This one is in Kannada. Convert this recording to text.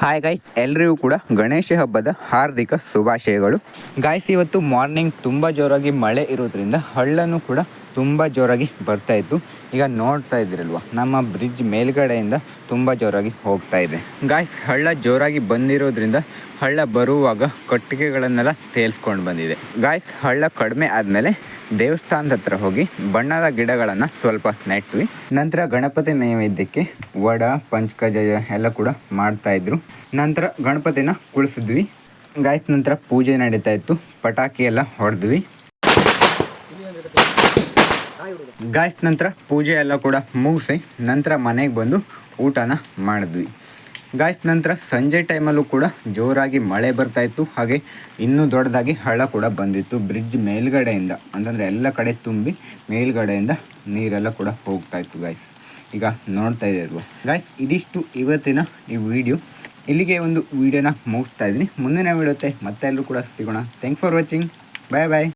ಹಾಯ್ ಗಾಯ್ಸ್, ಎಲ್ರಿಗೂ ಕೂಡ ಗಣೇಶ ಹಬ್ಬದ ಹಾರ್ದಿಕ ಶುಭಾಶಯಗಳು. ಗಾಯ್ಸ್, ಇವತ್ತು ಮಾರ್ನಿಂಗ್ ತುಂಬ ಜೋರಾಗಿ ಮಳೆ ಇರೋದ್ರಿಂದ ಹಳ್ಳನೂ ಕೂಡ ತುಂಬ ಜೋರಾಗಿ ಬರ್ತಾಯಿತ್ತು. ಈಗ ನೋಡ್ತಾ ಇದ್ದೀರಲ್ವ, ನಮ್ಮ ಬ್ರಿಡ್ಜ್ ಮೇಲ್ಗಡೆಯಿಂದ ತುಂಬ ಜೋರಾಗಿ ಹೋಗ್ತಾ ಇದೆ. ಗಾಯ್ಸ್, ಹಳ್ಳ ಜೋರಾಗಿ ಬಂದಿರೋದ್ರಿಂದ ಹಳ್ಳ ಬರುವಾಗ ಕಟ್ಟಿಗೆಗಳನ್ನೆಲ್ಲ ತೇಲ್ಸ್ಕೊಂಡು ಬಂದಿದೆ. ಗಾಯ್ಸ್, ಹಳ್ಳ ಕಡಿಮೆ ಆದಮೇಲೆ ದೇವಸ್ಥಾನದ ಹತ್ರ ಹೋಗಿ ಬಣ್ಣದ ಗಿಡಗಳನ್ನು ಸ್ವಲ್ಪ ನೆಟ್ವಿ. ನಂತರ ಗಣಪತಿ ನೈವೇದ್ಯಕ್ಕೆ ವಡ ಪಂಚಕಜಾಯ ಎಲ್ಲ ಕೂಡ ಮಾಡ್ತಾಯಿದ್ರು. ನಂತರ ಗಣಪತಿನ ಕುಳಿಸಿದ್ವಿ. ಗಾಯ್ಸ್, ನಂತರ ಪೂಜೆ ನಡೀತಾ ಇತ್ತು. ಪಟಾಕಿ ಎಲ್ಲ ಹೊಡೆದ್ವಿ. ಗಾಯ್ಸ್, ನಂತರ ಪೂಜೆ ಎಲ್ಲ ಕೂಡ ಮುಗಿಸಿ ನಂತರ ಮನೆಗೆ ಬಂದು ಊಟನ ಮಾಡಿದ್ವಿ. ಗಾಯ್ಸ್, ನಂತರ ಸಂಜೆ ಟೈಮಲ್ಲೂ ಕೂಡ ಜೋರಾಗಿ ಮಳೆ ಬರ್ತಾಯಿತ್ತು. ಹಾಗೆ ಇನ್ನೂ ದೊಡ್ಡದಾಗಿ ಹಳ್ಳ ಕೂಡ ಬಂದಿತ್ತು. ಬ್ರಿಡ್ಜ್ ಮೇಲ್ಗಡೆಯಿಂದ ಅಂತಂದರೆ ಎಲ್ಲ ಕಡೆ ತುಂಬಿ ಮೇಲ್ಗಡೆಯಿಂದ ನೀರೆಲ್ಲ ಕೂಡ ಹೋಗ್ತಾಯಿತ್ತು. ಗಾಯ್ಸ್, ಈಗ ನೋಡ್ತಾ ಇದ್ದೀರಲ್ವ. ಗಾಯ್ಸ್, ಇದಿಷ್ಟು ಇವತ್ತಿನ ಈ ವಿಡಿಯೋ. ಇಲ್ಲಿಗೆ ಒಂದು ವಿಡಿಯೋನ ಮುಗಿಸ್ತಾ ಇದ್ದೀನಿ. ಮುಂದಿನ ವಿಡಿಯೋತೆ ಮತ್ತೆ ಎಲ್ಲರೂ ಕೂಡ ಸಿಗೋಣ. Thanks for watching. Bye bye.